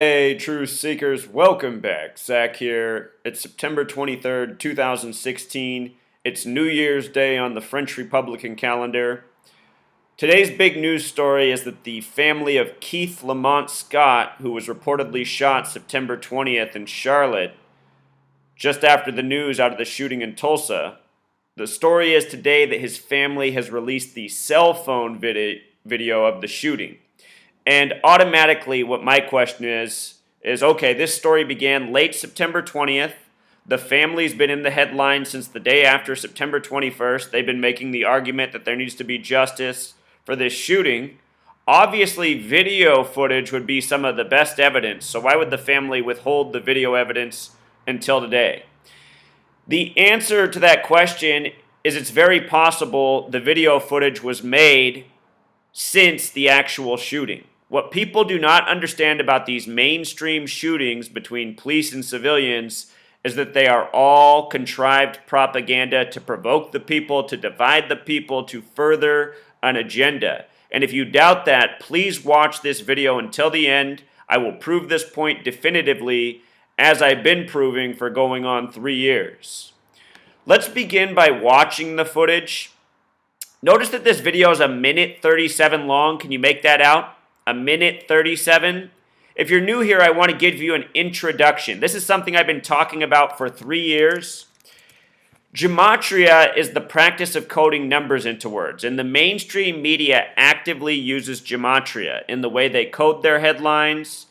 Hey, truth seekers, welcome back. Zach here. It's September 23rd, 2016. It's New Year's Day on the French Republican calendar. Today's big news story is that the family of Keith Lamont Scott, who was reportedly shot September 20th in Charlotte, just after the news out of the shooting in Tulsa, the story is today that his family has released the cell phone video of the shooting. And automatically, what my question is okay, this story began late September 20th. The family's been in the headlines since the day after September 21st. They've been making the argument that there needs to be justice for this shooting. Obviously, video footage would be some of the best evidence, so why would the family withhold the video evidence until today? The answer to that question is it's very possible the video footage was made since the actual shooting. What people do not understand about these mainstream shootings between police and civilians is that they are all contrived propaganda to provoke the people, to divide the people, to further an agenda. And if you doubt that, please watch this video until the end. I will prove this point definitively, as I've been proving for going on 3 years. Let's begin by watching the footage. Notice that this video is 1:37 long. Can you make that out? 1:37. If you're new here, I want to give you an introduction. This is something I've been talking about for 3 years. Gematria is the practice of coding numbers into words, and the mainstream media actively uses gematria in the way they code their headlines,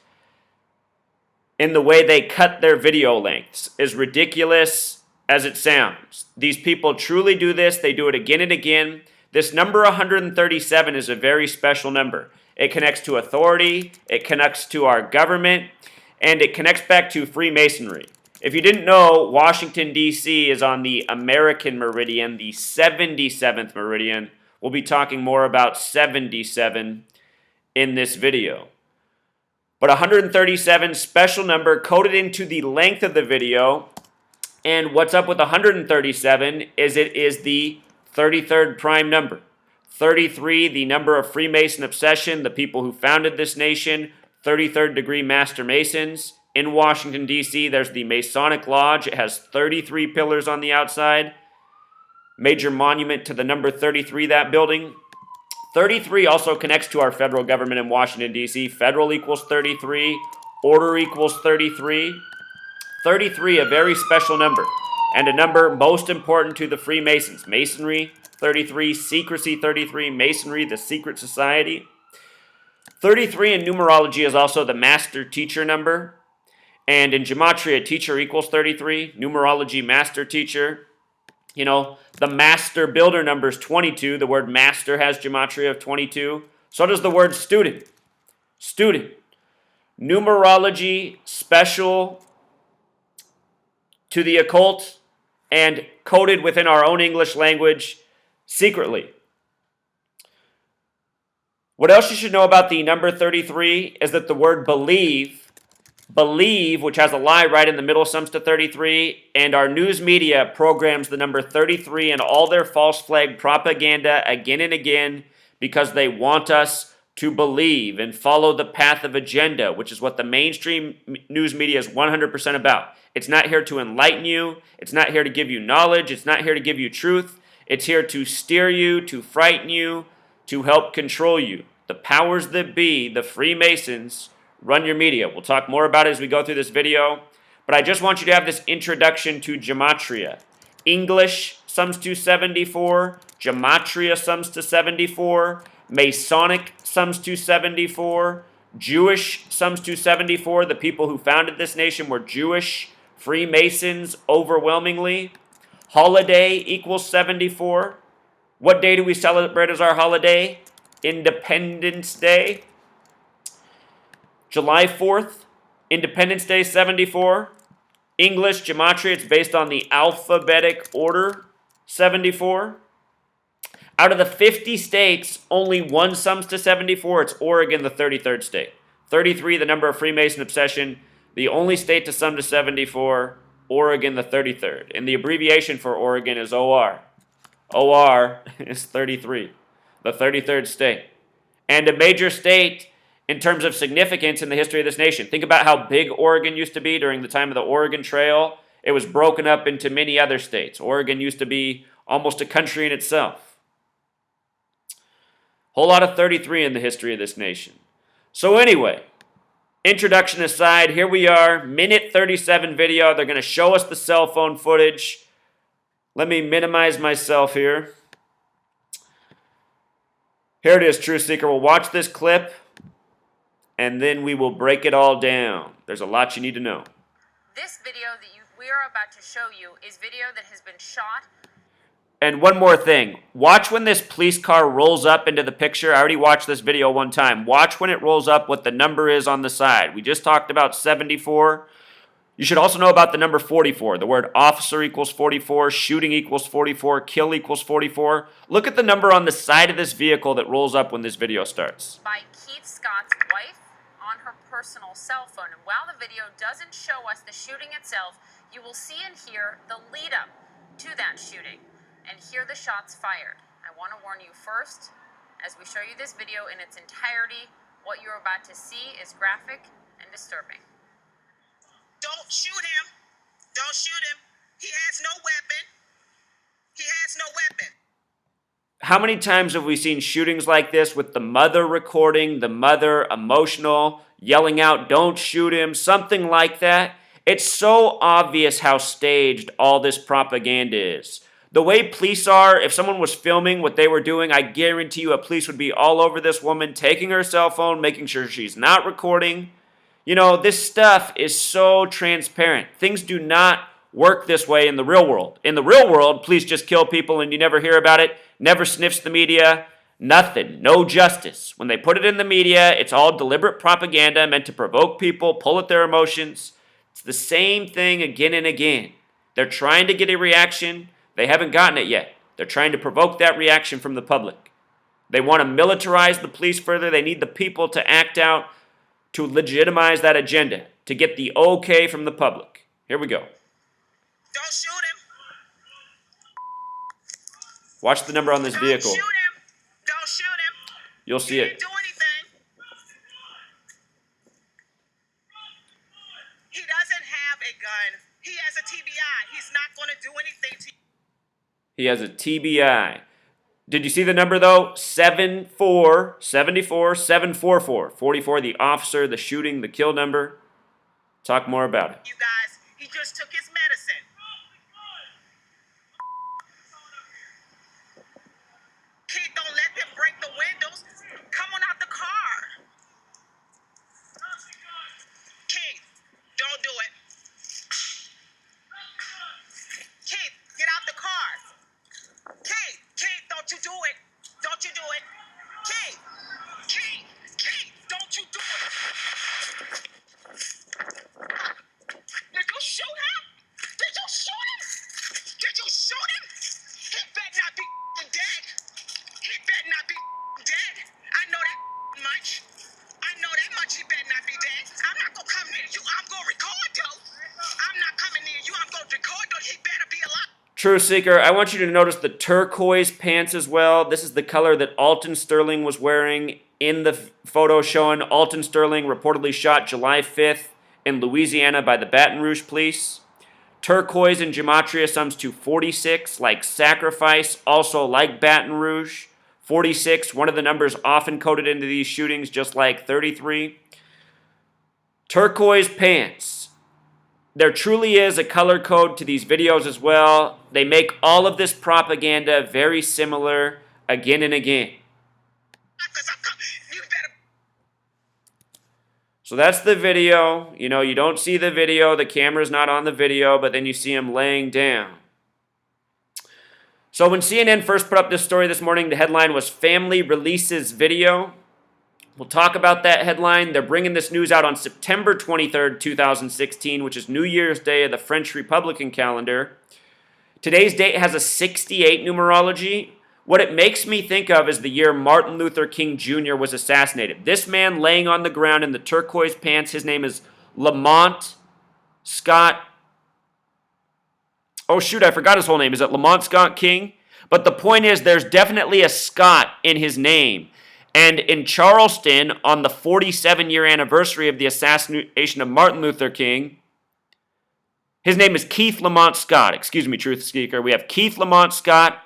in the way they cut their video lengths. As ridiculous as it sounds, these people truly do this. They do it again and again. This number 137 is a very special number. It connects to authority, it connects to our government, and it connects back to Freemasonry. If you didn't know, Washington, D.C. is on the American meridian, the 77th meridian. We'll be talking more about 77 in this video. But 137, special number, coded into the length of the video. And what's up with 137 is it is the 33rd prime number. 33, the number of Freemason obsession, the people who founded this nation, 33rd degree Master Masons. In Washington, D.C., there's the Masonic Lodge. It has 33 pillars on the outside. Major monument to the number 33, that building. 33 also connects to our federal government in Washington, D.C. Federal equals 33. Order equals 33. 33, a very special number, and a number most important to the Freemasons. Masonry, 33, secrecy, 33, Masonry, the secret society. 33 in numerology is also the master teacher number. And in gematria, teacher equals 33, numerology, master teacher. You know, the master builder number is 22. The word master has gematria of 22. So does the word student. Student. Numerology, special to the occult, and coded within our own English language secretly. What else you should know about the number 33 is that the word believe, which has a lie right in the middle, sums to 33, and our news media programs the number 33 in all their false flag propaganda again and again because they want us to believe and follow the path of agenda, which is what the mainstream news media is 100% about. It's not here to enlighten you. It's not here to give you knowledge. It's not here to give you truth. It's here to steer you, to frighten you, to help control you. The powers that be, the Freemasons, run your media. We'll talk more about it as we go through this video. But I just want you to have this introduction to gematria. English sums to 74. Gematria sums to 74. Masonic sums to 74. Jewish sums to 74. The people who founded this nation were Jewish. Freemasons overwhelmingly. Holiday equals 74. What day do we celebrate as our holiday? Independence Day. July 4th, Independence Day 74. English, gematria, it's based on the alphabetic order 74. Out of the 50 states, only one sums to 74. It's Oregon, the 33rd state. 33, the number of Freemason obsession. The only state to sum to 74, Oregon, the 33rd. And the abbreviation for Oregon is OR. OR is 33, the 33rd state. And a major state in terms of significance in the history of this nation. Think about how big Oregon used to be during the time of the Oregon Trail. It was broken up into many other states. Oregon used to be almost a country in itself. Whole lot of 33 in the history of this nation. So anyway, introduction aside, here we are, minute 37 video. They're going to show us the cell phone footage. Let me minimize myself here. Here it is, Truth Seeker. We'll watch this clip, and then we will break it all down. There's a lot you need to know. This video that we are about to show you is video that has been shot. And one more thing. Watch when this police car rolls up into the picture. I already watched this video one time. Watch when it rolls up what the number is on the side. We just talked about 74. You should also know about the number 44. The word officer equals 44, shooting equals 44, kill equals 44. Look at the number on the side of this vehicle that rolls up when this video starts. By Keith Scott's wife on her personal cell phone. And while the video doesn't show us the shooting itself, you will see and hear the lead up to that shooting and hear the shots fired. I want to warn you first, as we show you this video in its entirety, what you're about to see is graphic and disturbing. Don't shoot him. Don't shoot him. He has no weapon. He has no weapon. How many times have we seen shootings like this with the mother recording, the mother emotional, yelling out, "Don't shoot him," something like that? It's so obvious how staged all this propaganda is. The way police are, if someone was filming what they were doing, I guarantee you a police would be all over this woman, taking her cell phone, making sure she's not recording. You know, this stuff is so transparent. Things do not work this way in the real world. In the real world, police just kill people and you never hear about it, never sniffs the media, nothing, no justice. When they put it in the media, it's all deliberate propaganda meant to provoke people, pull at their emotions. It's the same thing again and again. They're trying to get a reaction. They haven't gotten it yet. They're trying to provoke that reaction from the public. They want to militarize the police further. They need the people to act out to legitimize that agenda, to get the okay from the public. Here we go. Don't shoot him. Watch the number on this vehicle. Don't shoot him. Don't shoot him. You'll see He it. didn't do anything. He doesn't have a gun. He has a TBI. He's not going to do anything to you. He has a TBI. Did you see the number though? 74, 744. 44, the officer, the shooting, the kill number. Talk more about it. You guys, he just took his medicine. Keith, don't let them break the windows. Come on out the car. Keith, don't do it. Keith, get out the car. Keith, don't you do it. Don't you do it. Keith, don't you do it. Did you shoot him? Did you shoot him? Did you shoot him? He better not be dead. He better not be dead. I know that much. I know that much. He better not be dead. I'm not going to come near you. I'm going to record, though. I'm not coming near you. I'm going to record, though. He better be alive. Truth Seeker, I want you to notice the turquoise pants as well. This is the color that Alton Sterling was wearing in the photo showing Alton Sterling reportedly shot July 5th in Louisiana by the Baton Rouge police. Turquoise in gematria sums to 46, like sacrifice, also like Baton Rouge. 46, one of the numbers often coded into these shootings, just like 33. Turquoise pants. There truly is a color code to these videos as well. They make all of this propaganda very similar again and again. So that's the video. You know, you don't see the video. The camera's not on the video, but then you see him laying down. So when CNN first put up this story this morning, the headline was "Family Releases Video." We'll talk about that headline. They're bringing this news out on September 23rd, 2016, which is New Year's Day of the French Republican calendar. Today's date has a 68 numerology. What it makes me think of is the year Martin Luther King Jr. was assassinated. This man laying on the ground in the turquoise pants, his name is Lamont Scott. Oh shoot, I forgot his whole name. Is it Lamont Scott King? But the point is there's definitely a Scott in his name. And in Charleston, on the 47-year anniversary of the assassination of Martin Luther King, his name is Keith Lamont Scott. Excuse me, Truth Seeker. We have Keith Lamont Scott.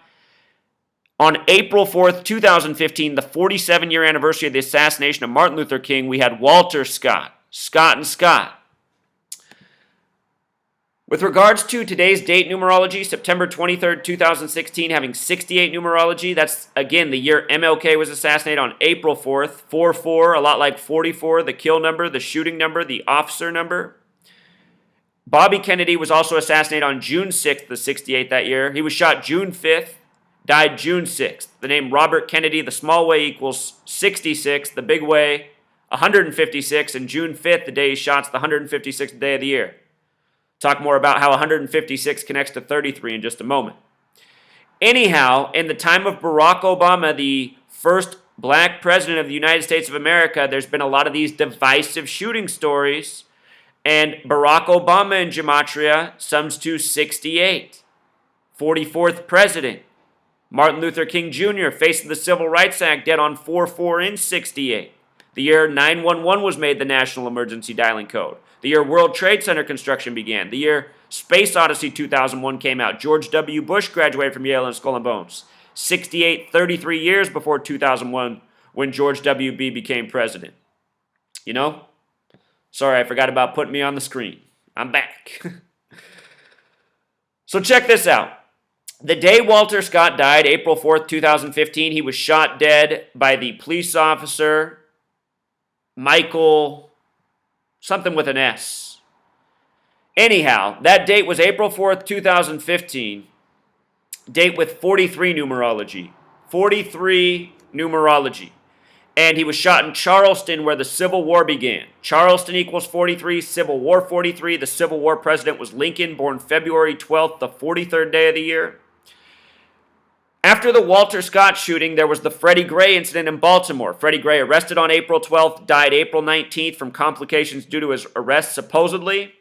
On April 4th, 2015, the 47-year anniversary of the assassination of Martin Luther King, we had Walter Scott. Scott and Scott. With regards to today's date numerology, September 23rd, 2016, having 68 numerology, that's, again, the year MLK was assassinated on April 4th. 4-4, a lot like 44, the kill number, the shooting number, the officer number. Bobby Kennedy was also assassinated on June 6th, the 68th that year. He was shot June 5th, died June 6th. The name Robert Kennedy, the small way equals 66, the big way 156, and June 5th, the day he shot's the 156th day of the year. Talk more about how 156 connects to 33 in just a moment. Anyhow, in the time of Barack Obama, the first black president of the United States of America, there's been a lot of these divisive shooting stories, and Barack Obama in Gematria sums to 68. 44th president. Martin Luther King Jr. faced the Civil Rights Act, dead on 4-4 in 68. The year 911 was made the national emergency dialing code. The year World Trade Center construction began. The year Space Odyssey 2001 came out. George W. Bush graduated from Yale and Skull and Bones. 68, 33 years before 2001 when George W.B. became president. You know? Sorry, I forgot about putting me on the screen. I'm back. So check this out. The day Walter Scott died, April 4th, 2015, he was shot dead by the police officer, Michael, something with an S. Anyhow, that date was April 4th, 2015. Date with 43 numerology. 43 numerology. And he was shot in Charleston where the Civil War began. Charleston equals 43, Civil War 43. The Civil War president was Lincoln, born February 12th, the 43rd day of the year. After the Walter Scott shooting, there was the Freddie Gray incident in Baltimore. Freddie Gray arrested on April 12th, died April 19th from complications due to his arrest, supposedly.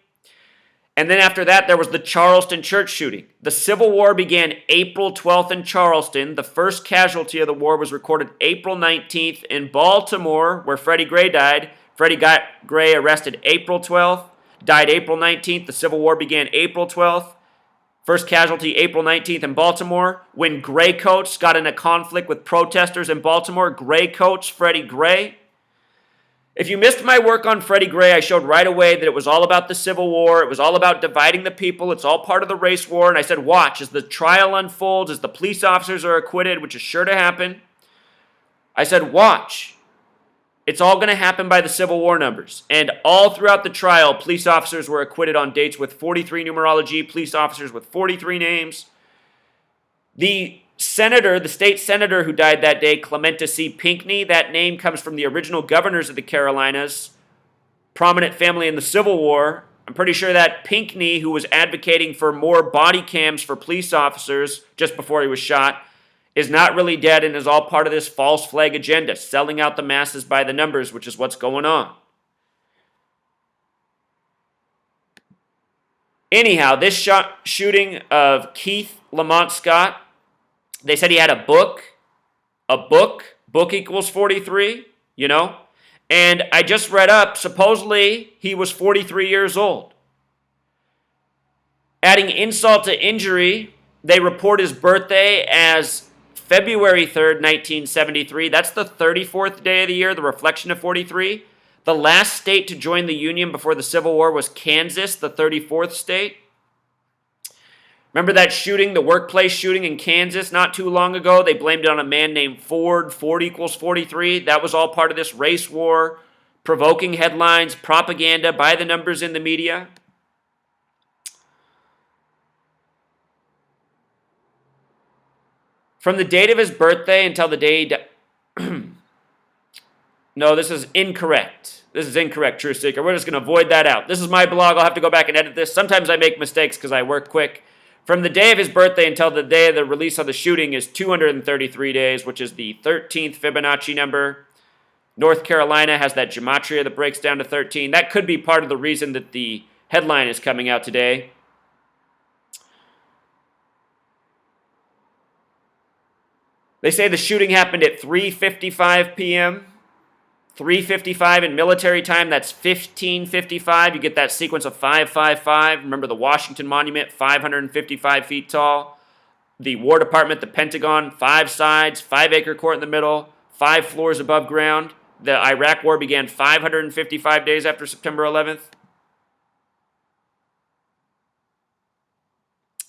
And then after that, there was the Charleston church shooting. The Civil War began April 12th in Charleston. The first casualty of the war was recorded April 19th in Baltimore, where Freddie Gray died. Freddie Gray arrested April 12th, died April 19th. The Civil War began April 12th. First casualty April 19th in Baltimore. When Gray Coats got in a conflict with protesters in Baltimore, Gray Coats, Freddie Gray. If you missed my work on Freddie Gray, I showed right away that it was all about the Civil War. It was all about dividing the people. It's all part of the race war. And I said, watch, as the trial unfolds, as the police officers are acquitted, which is sure to happen, I said, watch. It's all going to happen by the Civil War numbers. And all throughout the trial, police officers were acquitted on dates with 43 numerology, police officers with 43 names. The senator, the state senator who died that day, Clementa C. Pinckney, that name comes from the original governors of the Carolinas, prominent family in the Civil War. I'm pretty sure that Pinckney, who was advocating for more body cams for police officers just before he was shot, is not really dead and is all part of this false flag agenda, selling out the masses by the numbers, which is what's going on. Anyhow, this shooting of Keith Lamont Scott, they said he had a book. Book equals 43, you know. And I just read up, supposedly he was 43 years old. Adding insult to injury, they report his birthday as February 3rd, 1973. That's the 34th day of the year, the reflection of 43. The last state to join the Union before the Civil War was Kansas, the 34th state. Remember that shooting, the workplace shooting in Kansas not too long ago? They blamed it on a man named Ford. Ford equals 43. That was all part of this race war, provoking headlines, propaganda by the numbers in the media. From the date of his birthday until the day he died. No, this is incorrect. This is incorrect, True Seeker. We're just going to avoid that out. This is my blog. I'll have to go back and edit this. Sometimes I make mistakes because I work quick. From the day of his birthday until the day of the release of the shooting is 233 days, which is the 13th Fibonacci number. North Carolina has that gematria that breaks down to 13. That could be part of the reason that the headline is coming out today. They say the shooting happened at 3:55 p.m. 3:55 in military time, that's 15:55. You get that sequence of 555. Remember the Washington Monument, 555 feet tall. The War Department, the Pentagon, 5 sides, 5-acre court in the middle, 5 floors above ground. The Iraq War began 555 days after September 11th.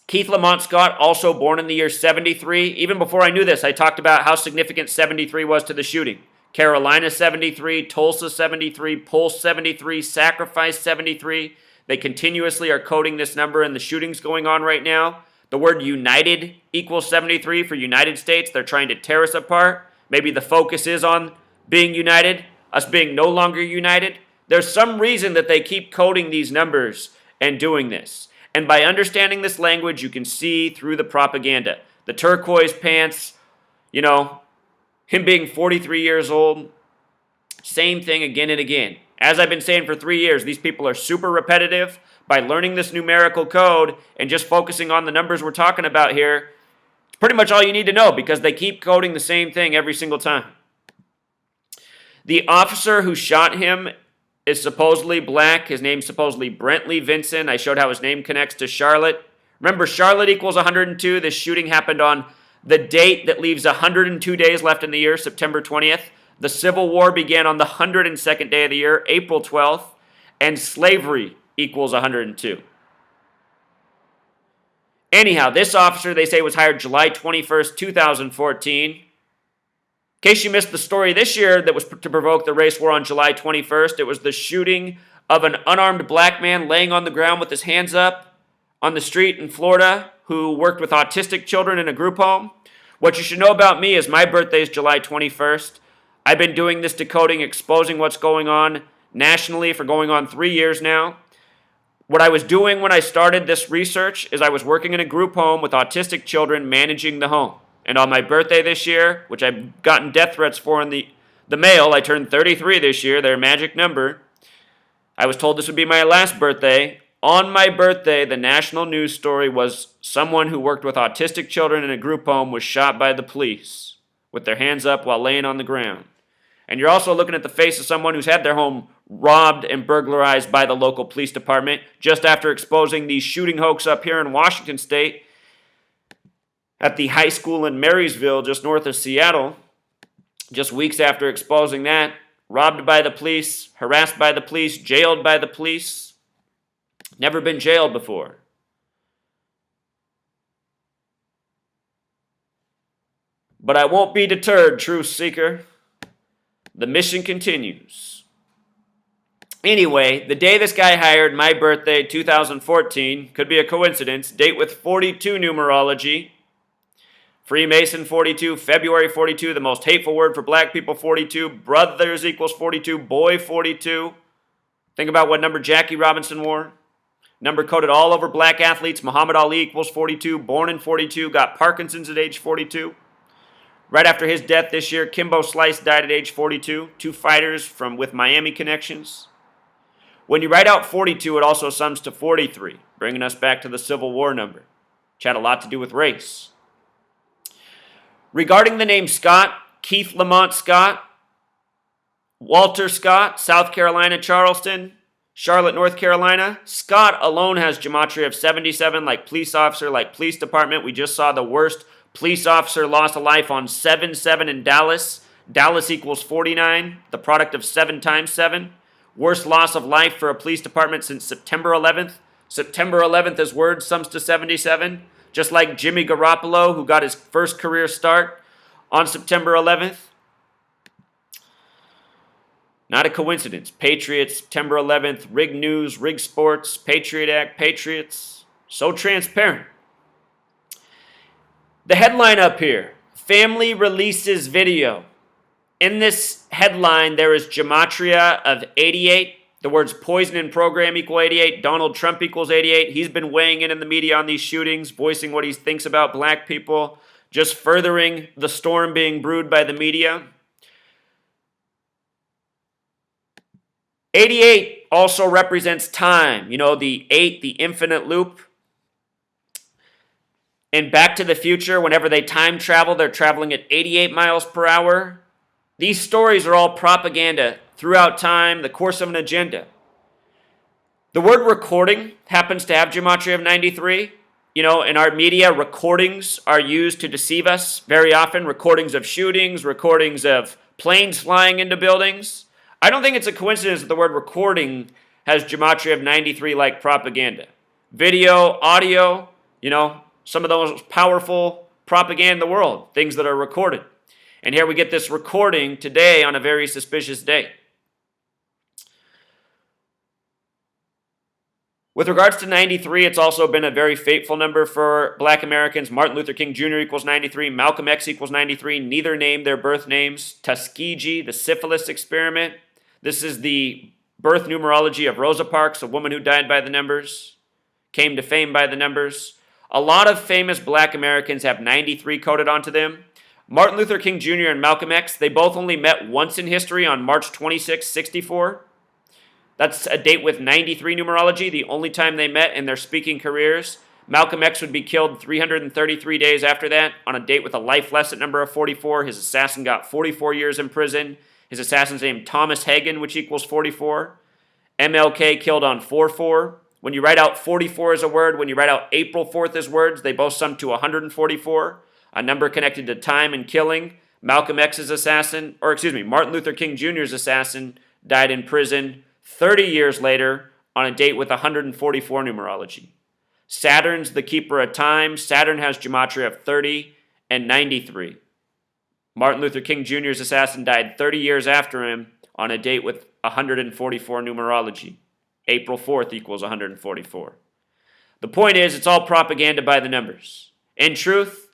Keith Lamont Scott, also born in the year 73. Even before I knew this, I talked about how significant 73 was to the shooting. Carolina 73, Tulsa 73, Pulse 73, Sacrifice 73. They continuously are coding this number in the shootings going on right now. The word united equals 73 for United States. They're trying to tear us apart. Maybe the focus is on being united, us being no longer united. There's some reason that they keep coding these numbers and doing this. And by understanding this language, you can see through the propaganda. The turquoise pants, him being 43 years old, same thing again and again. As I've been saying for 3 years, these people are super repetitive. By learning this numerical code and just focusing on the numbers we're talking about here, it's pretty much all you need to know because they keep coding the same thing every single time. The officer who shot him is supposedly black. His name's supposedly Brentley Vinson. I showed how his name connects to Charlotte. Remember, Charlotte equals 102. This shooting happened on the date that leaves 102 days left in the year, September 20th. The Civil War began on the 102nd day of the year, April 12th. And slavery equals 102. Anyhow, this officer, they say, was hired July 21st, 2014. In case you missed the story this year that was to provoke the race war on July 21st, it was the shooting of an unarmed black man laying on the ground with his hands up on the street in Florida who worked with autistic children in a group home. What you should know about me is my birthday is July 21st. I've been doing this decoding, exposing what's going on nationally for going on 3 years now. What I was doing when I started this research is I was working in a group home with autistic children managing the home. And on my birthday this year, which I've gotten death threats for in the mail, I turned 33 this year, their magic number. I was told this would be my last birthday. On my birthday, the national news story was someone who worked with autistic children in a group home was shot by the police with their hands up while laying on the ground. And you're also looking at the face of someone who's had their home robbed and burglarized by the local police department just after exposing the shooting hoax up here in Washington State at the high school in Marysville, just north of Seattle. Just weeks after exposing that, robbed by the police, harassed by the police, jailed by the police. Never been jailed before. But I won't be deterred, truth seeker. The mission continues. Anyway, the day this guy hired, my birthday, 2014, could be a coincidence, date with 42 numerology. Freemason 42, February 42, the most hateful word for black people 42, brothers equals 42, boy 42. Think about what number Jackie Robinson wore. Number coded all over black athletes. Muhammad Ali equals 42, born in 42, got Parkinson's at age 42. Right after his death this year, Kimbo Slice died at age 42. 2 fighters with Miami connections. When you write out 42, it also sums to 43, bringing us back to the Civil War number, which had a lot to do with race. Regarding the name Scott, Keith Lamont Scott, Walter Scott, South Carolina, Charleston, Charlotte, North Carolina. Scott alone has gematria of 77, like police officer, like police department. We just saw the worst police officer lost a life on 7-7 in Dallas. Dallas equals 49, the product of 7 times 7. Worst loss of life for a police department since September 11th. September 11th as word sums to 77. Just like Jimmy Garoppolo, who got his first career start on September 11th. Not a coincidence. Patriots, September 11th, Rig News, Rig Sports, Patriot Act, Patriots. So transparent. The headline up here, family releases video. In this headline, there is gematria of 88. The words poison and program equal 88. Donald Trump equals 88. He's been weighing in the media on these shootings, voicing what he thinks about black people, just furthering the storm being brewed by the media. 88 also represents time. You know, the 8, the infinite loop. In Back to the Future, whenever they time travel, they're traveling at 88 miles per hour. These stories are all propaganda throughout time, the course of an agenda. The word recording happens to have gematria of 93. You know, in our media, recordings are used to deceive us very often. Recordings of shootings, recordings of planes flying into buildings. I don't think it's a coincidence that the word recording has gematria of 93 like propaganda. Video, audio, you know, some of the most powerful propaganda in the world, things that are recorded. And here we get this recording today on a very suspicious day. With regards to 93, it's also been a very fateful number for Black Americans. Martin Luther King Jr. equals 93. Malcolm X equals 93. Neither named their birth names. Tuskegee, the syphilis experiment. This is the birth numerology of Rosa Parks, a woman who died by the numbers, came to fame by the numbers. A lot of famous Black Americans have 93 coded onto them. Martin Luther King Jr. and Malcolm X, they both only met once in history on March 26, 64. That's a date with 93 numerology, the only time they met in their speaking careers. Malcolm X would be killed 333 days after that on a date with a life lesson number of 44. His assassin got 44 years in prison. His assassin's named Thomas Hagen, which equals 44. MLK killed on 4-4. When you write out 44 as a word, when you write out April 4th as words, they both sum to 144, a number connected to time and killing. Malcolm X's assassin, Martin Luther King Jr.'s assassin died in prison 30 years later on a date with 144 numerology. Saturn's the keeper of time. Saturn has gematria of 30 and 93. Martin Luther King Jr.'s assassin died 30 years after him on a date with 144 numerology. April 4th equals 144. The point is, it's all propaganda by the numbers. In truth,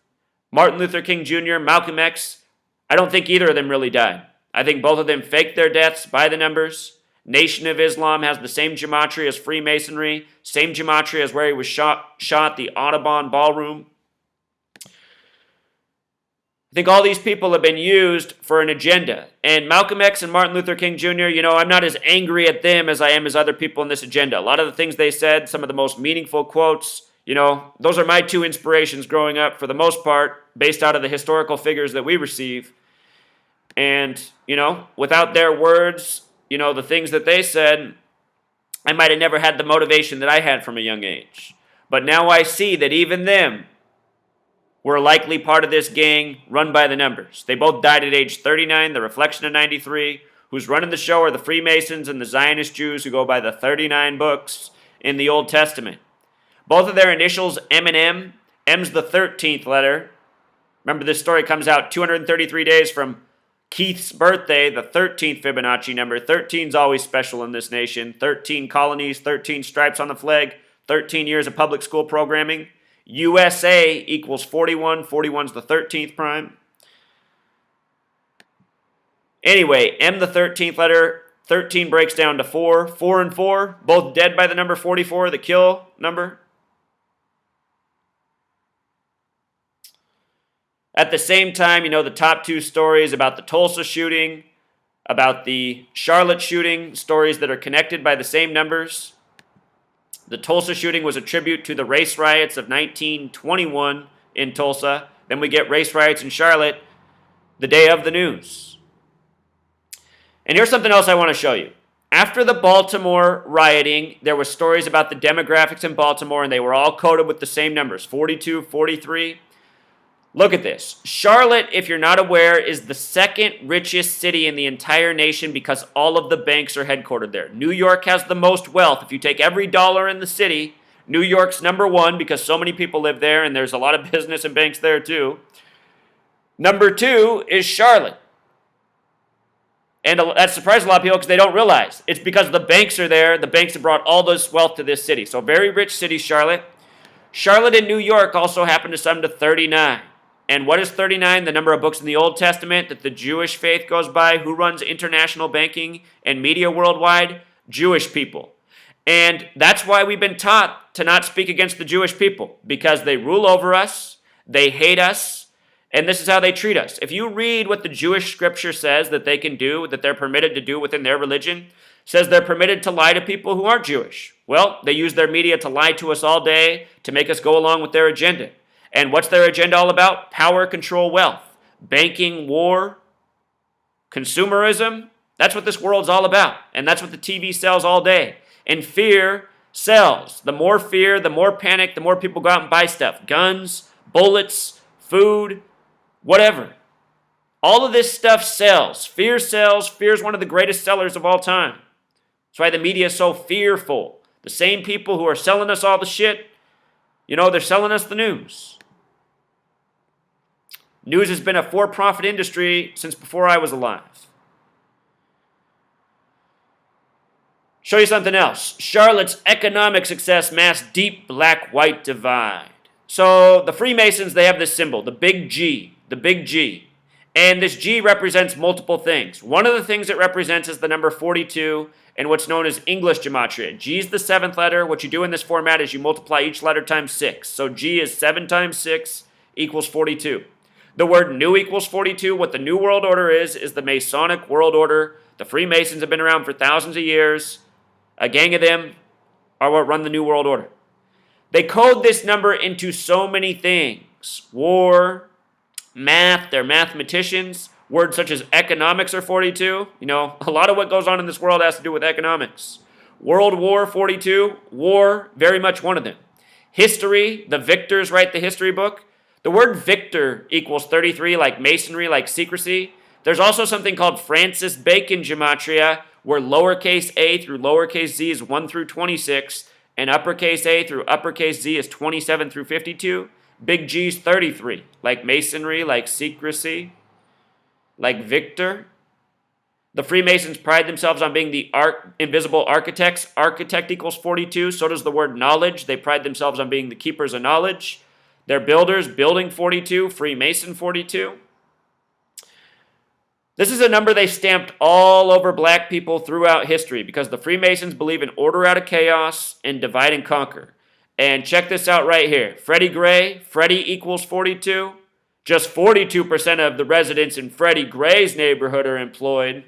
Martin Luther King Jr., Malcolm X, I don't think either of them really died. I think both of them faked their deaths by the numbers. Nation of Islam has the same gematria as Freemasonry, same gematria as where he was shot the Audubon Ballroom. I think all these people have been used for an agenda. And Malcolm X and Martin Luther King Jr., you know, I'm not as angry at them as I am as other people in this agenda. A lot of the things they said, some of the most meaningful quotes, you know, those are my two inspirations growing up for the most part, based out of the historical figures that we receive. And, you know, without their words, you know, the things that they said, I might have never had the motivation that I had from a young age. But now I see that even them were likely part of this gang run by the numbers. They both died at age 39, the reflection of 93. Who's running the show are the Freemasons and the Zionist Jews who go by the 39 books in the Old Testament. Both of their initials, M and M. M's the 13th letter. Remember, this story comes out 233 days from Keith's birthday, the 13th Fibonacci number. 13's always special in this nation. 13 colonies, 13 stripes on the flag, 13 years of public school programming. USA equals 41. 41's the 13th prime. Anyway, M the 13th letter, 13 breaks down to 4. 4 and 4, both dead by the number 44, the kill number. At the same time, you know, the top two stories about the Tulsa shooting, about the Charlotte shooting, stories that are connected by the same numbers. The Tulsa shooting was a tribute to the race riots of 1921 in Tulsa. Then we get race riots in Charlotte the day of the news. And here's something else I want to show you. After the Baltimore rioting, there were stories about the demographics in Baltimore, and they were all coded with the same numbers, 42, 43. Look at this. Charlotte, if you're not aware, is the second richest city in the entire nation because all of the banks are headquartered there. New York has the most wealth. If you take every dollar in the city, New York's number one because so many people live there and there's a lot of business and banks there too. Number two is Charlotte. And that surprised a lot of people because they don't realize. It's because the banks are there. The banks have brought all this wealth to this city. So very rich city, Charlotte. Charlotte and New York also happen to sum to 39. And what is 39? The number of books in the Old Testament that the Jewish faith goes by. Who runs international banking and media worldwide? Jewish people. And that's why we've been taught to not speak against the Jewish people, because they rule over us, they hate us, and this is how they treat us. If you read what the Jewish scripture says that they can do, that they're permitted to do within their religion, it says they're permitted to lie to people who aren't Jewish. Well, they use their media to lie to us all day to make us go along with their agenda. And what's their agenda all about? Power, control, wealth. Banking, war, consumerism. That's what this world's all about. And that's what the TV sells all day. And fear sells. The more fear, the more panic, the more people go out and buy stuff. Guns, bullets, food, whatever. All of this stuff sells. Fear sells. Fear is one of the greatest sellers of all time. That's why the media is so fearful. The same people who are selling us all the shit, they're selling us the news. News has been a for-profit industry since before I was alive. Show you something else. Charlotte's economic success masks deep black-white divide. So the Freemasons, they have this symbol, the big G, the big G. And this G represents multiple things. One of the things it represents is the number 42 and what's known as English gematria. G is the 7th letter. What you do in this format is you multiply each letter times 6. So G is 7 times 6 equals 42. The word new equals 42. What the New World Order is the Masonic World Order. The Freemasons have been around for thousands of years. A gang of them are what run the New World Order. They code this number into so many things. War, math, they're mathematicians. Words such as economics are 42. A lot of what goes on in this world has to do with economics. World War, 42. War, very much one of them. History, the victors write the history book. The word victor equals 33, like masonry, like secrecy. There's also something called Francis Bacon gematria, where lowercase a through lowercase z is 1 through 26, and uppercase a through uppercase z is 27 through 52. Big G is 33, like masonry, like secrecy, like victor. The Freemasons pride themselves on being the invisible architects. Architect equals 42. So does the word knowledge. They pride themselves on being the keepers of knowledge. They're builders, building 42, Freemason 42. This is a number they stamped all over black people throughout history because the Freemasons believe in order out of chaos and divide and conquer. And check this out right here. Freddie Gray, Freddie equals 42. Just 42% of the residents in Freddie Gray's neighborhood are employed.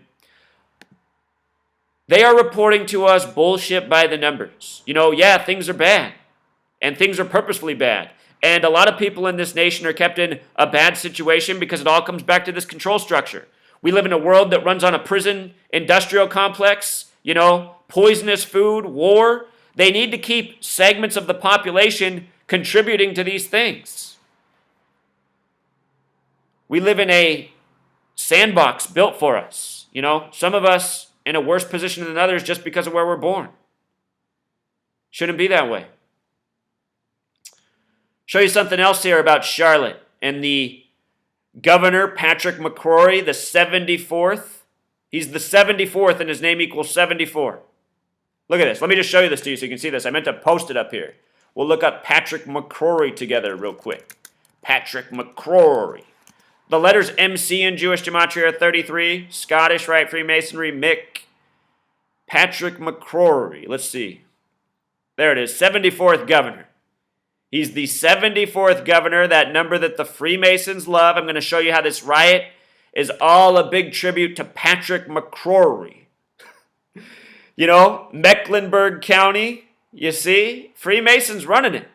They are reporting to us bullshit by the numbers. Things are bad. And things are purposefully bad. And a lot of people in this nation are kept in a bad situation because it all comes back to this control structure. We live in a world that runs on a prison industrial complex, poisonous food, war. They need to keep segments of the population contributing to these things. We live in a sandbox built for us. Some of us in a worse position than others just because of where we're born. Shouldn't be that way. Show you something else here about Charlotte and the Governor Patrick McCrory, the 74th. He's the 74th and his name equals 74. Look at this. Let me just show you this to you so you can see this. I meant to post it up here. We'll look up Patrick McCrory together real quick. Patrick McCrory. The letters MC in Jewish gematria are 33. Scottish Rite Freemasonry, Mick. Patrick McCrory. Let's see. There it is. 74th governor. He's the 74th governor, that number that the Freemasons love. I'm going to show you how this riot is all a big tribute to Patrick McCrory. Mecklenburg County, you see? Freemasons running it.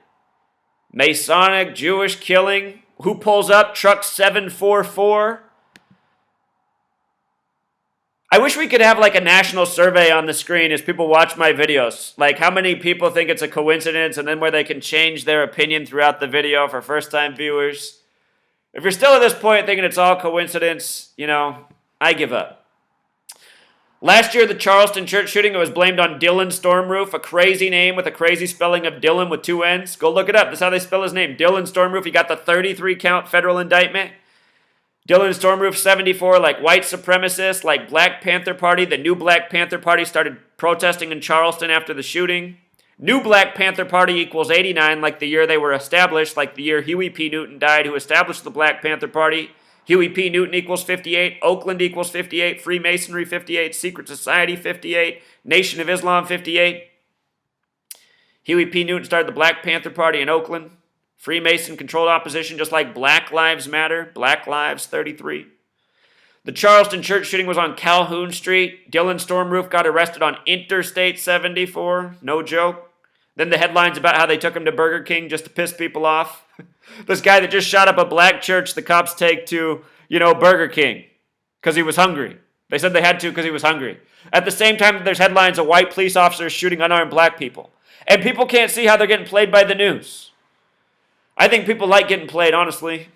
Masonic, Jewish killing. Who pulls up? Truck 744. I wish we could have like a national survey on the screen as people watch my videos. Like how many people think it's a coincidence and then where they can change their opinion throughout the video for first-time viewers. If you're still at this point thinking it's all coincidence, I give up. Last year, the Charleston church shooting, it was blamed on Dylan Stormroof, a crazy name with a crazy spelling of Dylan with 2 N's. Go look it up. That's how they spell his name. Dylan Stormroof. He got the 33-count federal indictment. Dylan Stormroof, 74, like white supremacists, like Black Panther Party. The new Black Panther Party started protesting in Charleston after the shooting. New Black Panther Party equals 89, like the year they were established, like the year Huey P. Newton died, who established the Black Panther Party. Huey P. Newton equals 58, Oakland equals 58, Freemasonry 58, Secret Society 58, Nation of Islam 58. Huey P. Newton started the Black Panther Party in Oakland. Freemason-controlled opposition, just like Black Lives Matter. Black Lives 33. The Charleston church shooting was on Calhoun Street. Dylan Stormroof got arrested on Interstate 74. No joke. Then the headlines about how they took him to Burger King just to piss people off. This guy that just shot up a black church, the cops take to, Burger King because he was hungry. They said they had to because he was hungry. At the same time, there's headlines of white police officers shooting unarmed black people. And people can't see how they're getting played by the news. I think people like getting played, honestly.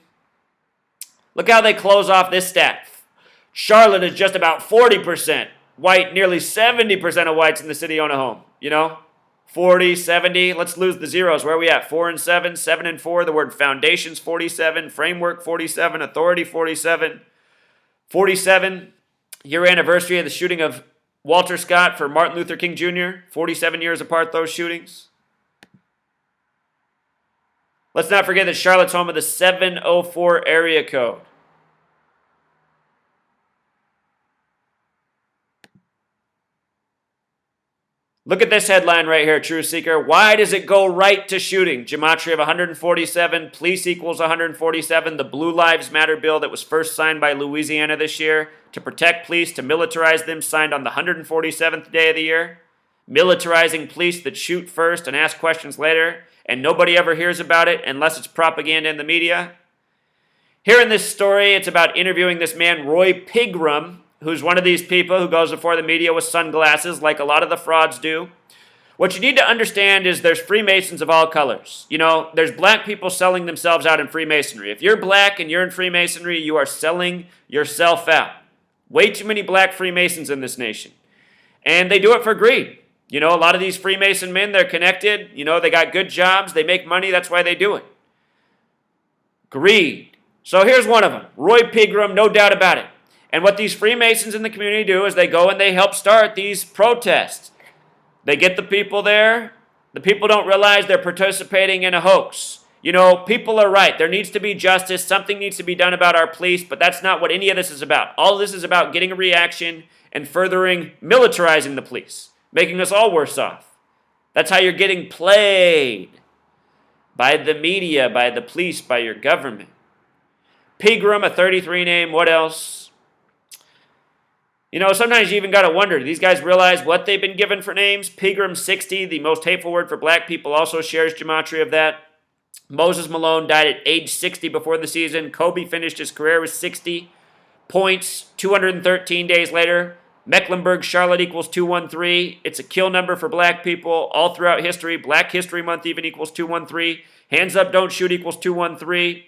Look how they close off this stat. Charlotte is just about 40% white, nearly 70% of whites in the city own a home. 40, 70, let's lose the zeros. Where are we at? 4 and 7, 7 and 4. The word foundations, 47. Framework, 47. Authority, 47. 47, year anniversary of the shooting of Walter Scott for Martin Luther King Jr. 47 years apart, those shootings. Let's not forget that Charlotte's home of the 704 area code. Look at this headline right here, True Seeker. Why does it go right to shooting? Gematria of 147, police equals 147. The Blue Lives Matter bill that was first signed by Louisiana this year to protect police, to militarize them, signed on the 147th day of the year. Militarizing police that shoot first and ask questions later, and nobody ever hears about it unless it's propaganda in the media. Here in this story, it's about interviewing this man, Roy Pigram, who's one of these people who goes before the media with sunglasses like a lot of the frauds do. What you need to understand is there's Freemasons of all colors. There's black people selling themselves out in Freemasonry. If you're black and you're in Freemasonry, you are selling yourself out. Way too many black Freemasons in this nation. And they do it for greed. A lot of these Freemason men, they're connected. They got good jobs. They make money. That's why they do it. Greed. So here's one of them. Roy Pigram, no doubt about it. And what these Freemasons in the community do is they go and they help start these protests. They get the people there. The people don't realize they're participating in a hoax. People are right. There needs to be justice. Something needs to be done about our police, but that's not what any of this is about. All of this is about getting a reaction and furthering militarizing the police, making us all worse off. That's how you're getting played. By the media, by the police, by your government. Pigram, a 33 name. What else? Sometimes you even got to wonder, do these guys realize what they've been given for names? Pigram 60, the most hateful word for black people, also shares gematria of that. Moses Malone died at age 60 before the season. Kobe finished his career with 60 points 213 days later. Mecklenburg, Charlotte equals 213. It's a kill number for black people all throughout history. Black History Month even equals 213. Hands Up, Don't Shoot equals 213.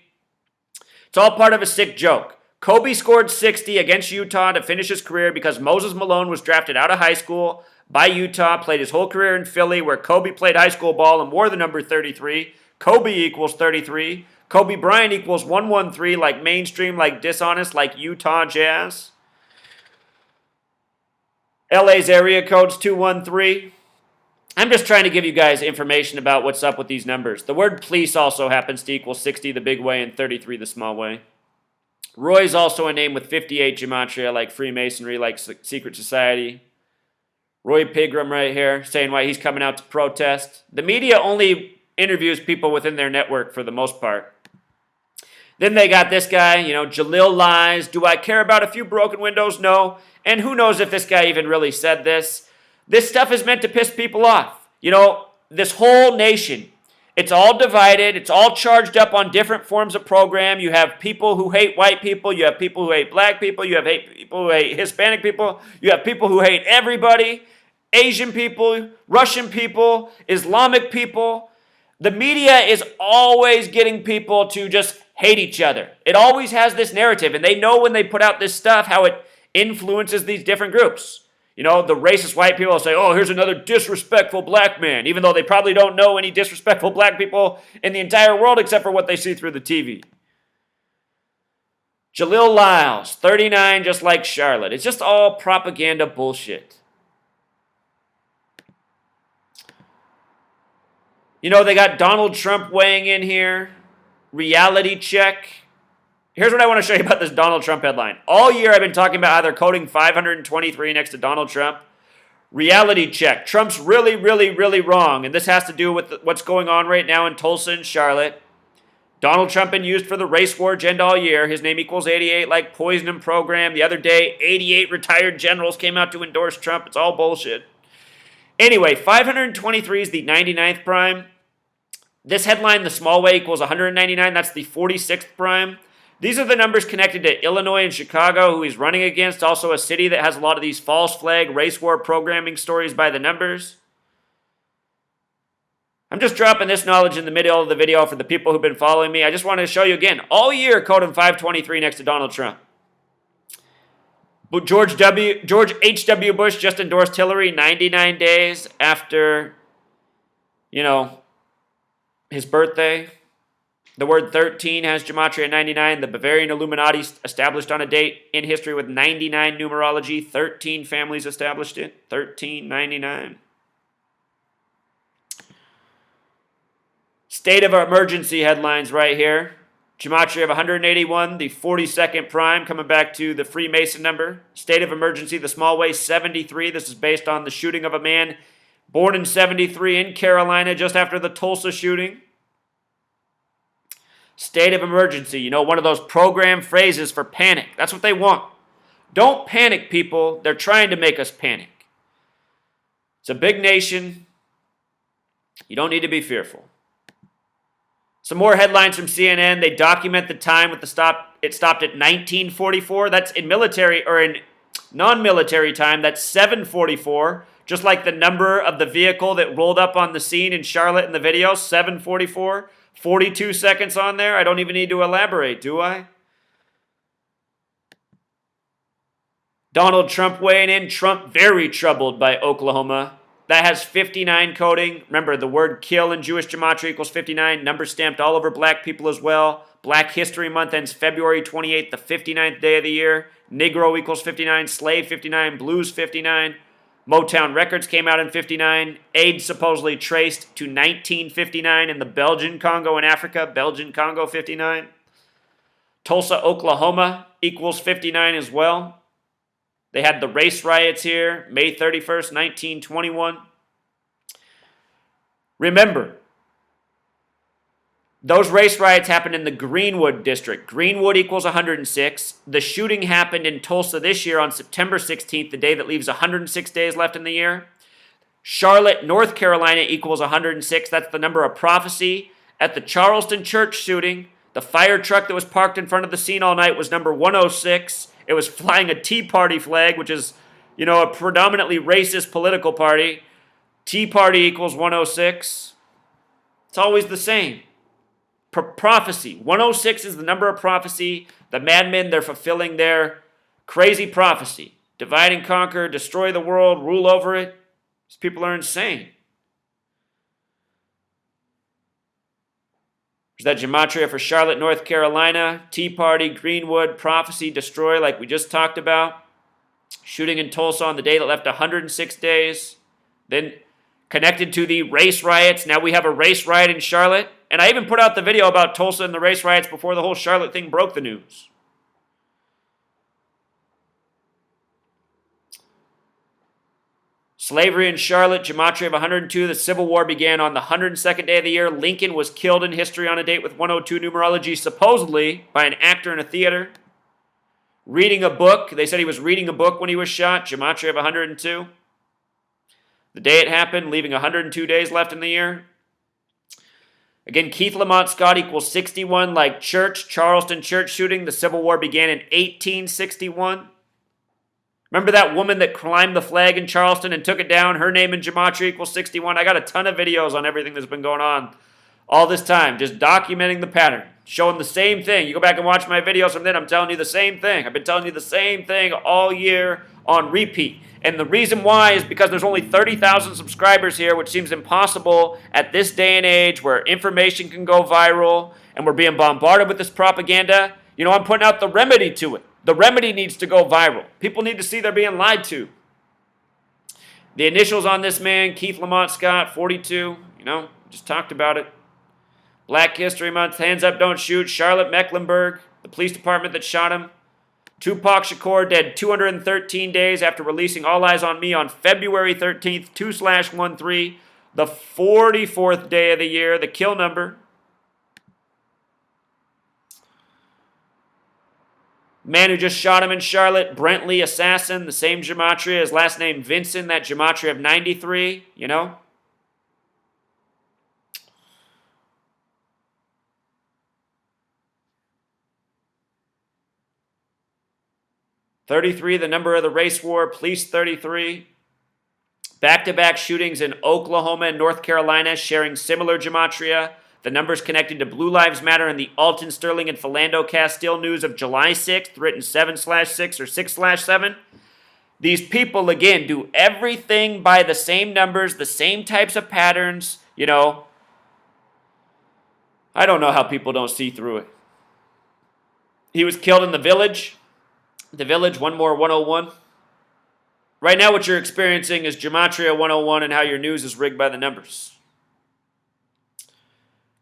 It's all part of a sick joke. Kobe scored 60 against Utah to finish his career because Moses Malone was drafted out of high school by Utah, played his whole career in Philly where Kobe played high school ball and wore the number 33. Kobe equals 33. Kobe Bryant equals 113, like mainstream, like dishonest, like Utah Jazz. LA's area code's 213. I'm just trying to give you guys information about what's up with these numbers. The word police also happens to equal 60 the big way and 33 the small way. Roy's also a name with 58 gematria, like Freemasonry, like secret society. Roy Pigram right here, saying why he's coming out to protest. The media only interviews people within their network for the most part. Then they got this guy, Jalil lies. Do I care about a few broken windows? No. And who knows if this guy even really said this. This stuff is meant to piss people off. This whole nation, it's all divided. It's all charged up on different forms of program. You have people who hate white people. You have people who hate black people. You have people who hate Hispanic people. You have people who hate everybody. Asian people, Russian people, Islamic people. The media is always getting people to just hate each other. It always has this narrative, and they know when they put out this stuff how it influences these different groups. The racist white people will say, oh, here's another disrespectful black man, even though they probably don't know any disrespectful black people in the entire world except for what they see through the TV. Jalil Lyles, 39, just like Charlotte. It's just all propaganda bullshit. They got Donald Trump weighing in here. Reality check. Here's what I want to show you about this Donald Trump headline. All year I've been talking about how they're coding 523 next to Donald Trump. Reality check. Trump's really, really, really wrong. And this has to do with what's going on right now in Tulsa and Charlotte. Donald Trump been used for the race war agenda all year. His name equals 88 like poison and program. The other day, 88 retired generals came out to endorse Trump. It's all bullshit. Anyway, 523 is the 99th prime. This headline, the small way equals 199. That's the 46th prime. These are the numbers connected to Illinois and Chicago, who he's running against. Also a city that has a lot of these false flag race war programming stories by the numbers. I'm just dropping this knowledge in the middle of the video for the people who've been following me. I just wanted to show you again, all year coding 523 next to Donald Trump. But George H.W. Bush just endorsed Hillary 99 days after, his birthday. The word 13 has gematria 99. The Bavarian Illuminati established on a date in history with 99 numerology. 13 families established it. 1399. State of emergency headlines right here. Gematria of 181, the 42nd prime, coming back to the Freemason number. State of emergency, the small way, 73. This is based on the shooting of a man born in 73 in Carolina just after the Tulsa shooting. State of emergency, one of those program phrases for panic. That's what they want. Don't panic, people. They're trying to make us panic. It's a big nation. You don't need to be fearful. Some more headlines from CNN. They document the time with the stop. It stopped at 1944. That's in military or in non-military time. That's 744. Just like the number of the vehicle that rolled up on the scene in Charlotte in the video, 744. 42 seconds on there. I don't even need to elaborate, do I? Donald Trump weighing in. Trump very troubled by Oklahoma. That has 59 coding. Remember, the word kill in Jewish gematria equals 59. Number stamped all over black people as well. Black History Month ends February 28th, the 59th day of the year. Negro equals 59. Slave 59. Blues 59. Motown Records came out in 59. AIDS supposedly traced to 1959 in the Belgian Congo in Africa. Belgian Congo 59. Tulsa, Oklahoma equals 59 as well. They had the race riots here, May 31st, 1921. Remember, those race riots happened in the Greenwood district. Greenwood equals 106. The shooting happened in Tulsa this year on September 16th, the day that leaves 106 days left in the year. Charlotte, North Carolina equals 106. That's the number of prophecy. At the Charleston church shooting, the fire truck that was parked in front of the scene all night was number 106. It was flying a Tea Party flag, which is, a predominantly racist political party. Tea Party equals 106. It's always the same. Prophecy. 106 is the number of prophecy. The madmen, they're fulfilling their crazy prophecy. Divide and conquer, destroy the world, rule over it. These people are insane. There's that gematria for Charlotte, North Carolina. Tea Party, Greenwood, prophecy, destroy, like we just talked about. Shooting in Tulsa on the day that left 106 days. Then connected to the race riots. Now we have a race riot in Charlotte. And I even put out the video about Tulsa and the race riots before the whole Charlotte thing broke the news. Slavery in Charlotte, gematria of 102. The Civil War began on the 102nd day of the year. Lincoln was killed in history on a date with 102 numerology, supposedly by an actor in a theater. Reading a book. They said he was reading a book when he was shot. Gematria of 102. The day it happened, leaving 102 days left in the year. Again, Keith Lamont Scott equals 61, like Charleston church shooting. The Civil War began in 1861. Remember that woman that climbed the flag in Charleston and took it down? Her name in gematria equals 61. I got a ton of videos on everything that's been going on all this time, just documenting the pattern, showing the same thing. You go back and watch my videos from then, I'm telling you the same thing. I've been telling you the same thing all year on repeat. And the reason why is because there's only 30,000 subscribers here, which seems impossible at this day and age where information can go viral and we're being bombarded with this propaganda. I'm putting out the remedy to it. The remedy needs to go viral. People need to see they're being lied to. The initials on this man, Keith Lamont Scott, 42. Just talked about it. Black History Month, hands up, don't shoot. Charlotte Mecklenburg, the police department that shot him. Tupac Shakur dead 213 days after releasing All Eyes on Me on February 13th, 2/13, the 44th day of the year, the kill number. Man who just shot him in Charlotte, Brentley assassin, the same gematria, his last name Vincent, that gematria of 93, 33, the number of the race war. Police 33. Back-to-back shootings in Oklahoma and North Carolina sharing similar gematria. The numbers connected to Blue Lives Matter and the Alton Sterling and Philando Castile news of July 6th, written 7/6 or 6/7. These people, again, do everything by the same numbers, the same types of patterns, you know. I don't know how people don't see through it. He was killed in the Village. The Village, one more 101. Right now what you're experiencing is Gematria 101 and how your news is rigged by the numbers.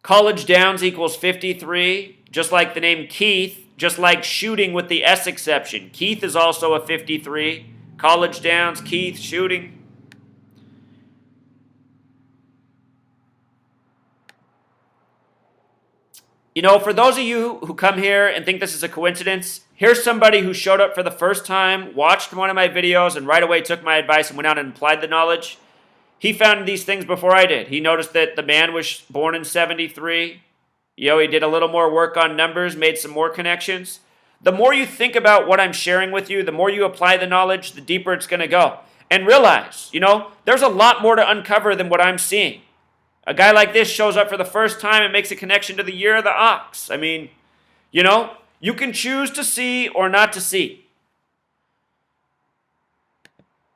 College Downs equals 53, just like the name Keith, just like shooting with the S exception. Keith is also a 53. College Downs, Keith, shooting. You know, for those of you who come here and think this is a coincidence, here's somebody who showed up for the first time, watched one of my videos, and right away took my advice and went out and applied the knowledge. He found these things before I did. He noticed that the man was born in 73. You know, he did a little more work on numbers, made some more connections. The more you think about what I'm sharing with you, the more you apply the knowledge, the deeper it's going to go. And realize, you know, there's a lot more to uncover than what I'm seeing. A guy like this shows up for the first time and makes a connection to the year of the ox. I mean, you know, you can choose to see or not to see.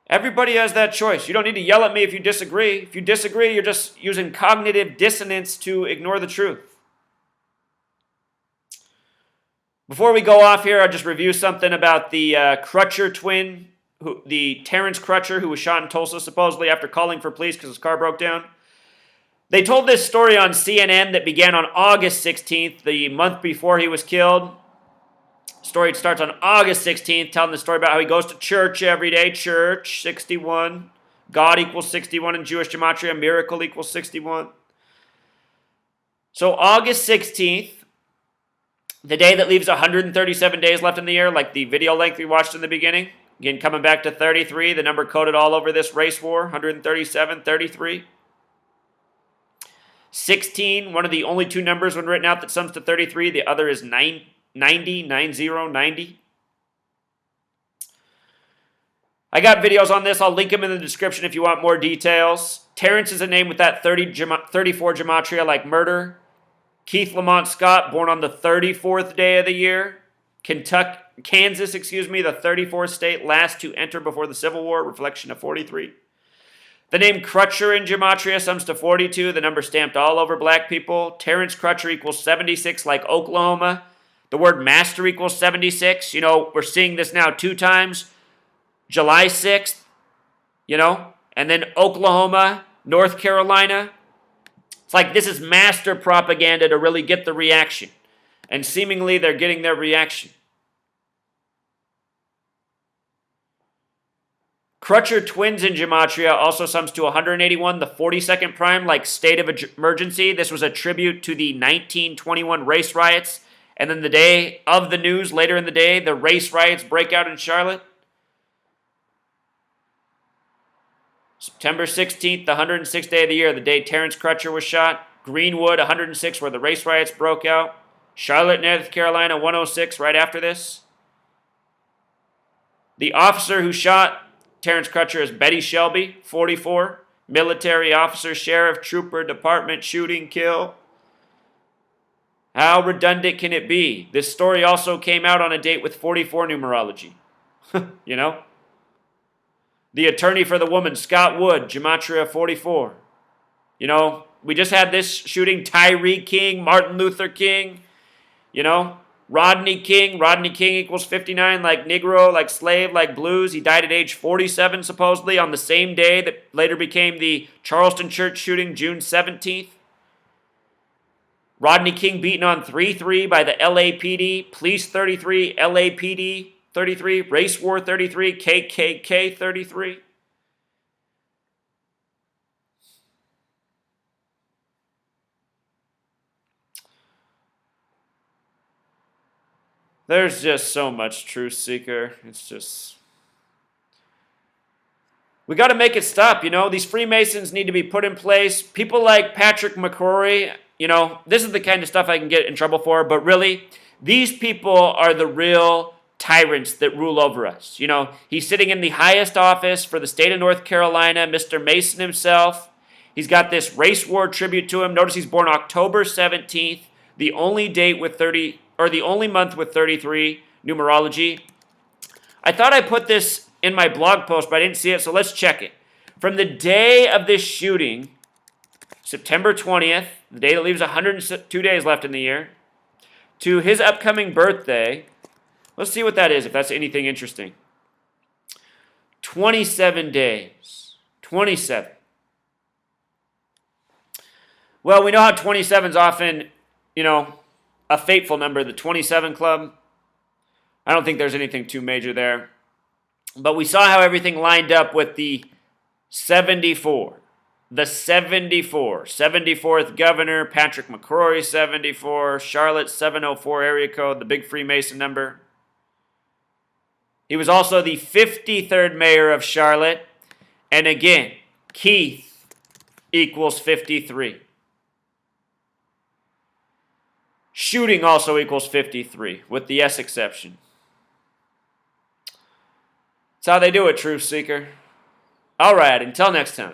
Everybody has that choice. You don't need to yell at me if you disagree. If you disagree, you're just using cognitive dissonance to ignore the truth. Before we go off here, I'll just review something about the Crutcher twin, the Terence Crutcher, who was shot in Tulsa supposedly after calling for police because his car broke down. They told this story on CNN that began on August 16th, the month before he was killed. Story starts on August 16th, telling the story about how he goes to church every day. Church, 61. God equals 61 in Jewish gematria. Miracle equals 61. So August 16th, the day that leaves 137 days left in the year, like the video length we watched in the beginning. Again, coming back to 33, the number coded all over this race war, 137, 33. 16, one of the only two numbers when written out that sums to 33. The other is 90, 90. I got videos on this. I'll link them in the description if you want more details. Terence is a name with that 34 gematria like murder. Keith Lamont Scott, born on the 34th day of the year. Kansas, the 34th state, last to enter before the Civil War, reflection of 43. The name Crutcher in gematria sums to 42, the number stamped all over black people. Terence Crutcher equals 76 like Oklahoma. The word master equals 76. You know, we're seeing this now 2 times. July 6th, you know, and then Oklahoma, North Carolina. It's like this is master propaganda to really get the reaction. And seemingly they're getting their reaction. Crutcher twins in gematria also sums to 181, the 42nd prime, like state of emergency. This was a tribute to the 1921 race riots. And then the day of the news, later in the day, the race riots break out in Charlotte. September 16th, the 106th day of the year, the day Terence Crutcher was shot. Greenwood, 106, where the race riots broke out. Charlotte, North Carolina, 106, right after this. The officer who shot Terence Crutcher is Betty Shelby, 44. Military officer, sheriff, trooper, department, shooting, kill. How redundant can it be? This story also came out on a date with 44 numerology. You know? The attorney for the woman, Scott Wood, gematria 44. You know, we just had this shooting, Tyree King, Martin Luther King, you know, Rodney King. Rodney King equals 59, like Negro, like slave, like blues. He died at age 47, supposedly, on the same day that later became the Charleston church shooting, June 17th. Rodney King beaten on 3-3 by the LAPD, Police 33, LAPD 33, Race War 33, KKK 33. There's just so much truth seeker. It's just... we got to make it stop, you know. These Freemasons need to be put in place. People like Patrick McCrory, you know, this is the kind of stuff I can get in trouble for. But really, these people are the real tyrants that rule over us. You know, he's sitting in the highest office for the state of North Carolina, Mr. Mason himself. He's got this race war tribute to him. Notice he's born October 17th, the only month with 33 numerology. I thought I put this in my blog post, but I didn't see it, so let's check it. From the day of this shooting, September 20th, the day that leaves 102 days left in the year, to his upcoming birthday, let's see what that is, if that's anything interesting. 27 days. 27. Well, we know how 27 is often, a fateful number, the 27 Club. I don't think there's anything too major there. But we saw how everything lined up with the 74. The 74. 74th governor, Patrick McCrory, 74. Charlotte, 704 area code, the big Freemason number. He was also the 53rd mayor of Charlotte. And again, Keith equals 53. Shooting also equals 53, with the S exception. That's how they do it, Truth Seeker. All right, until next time.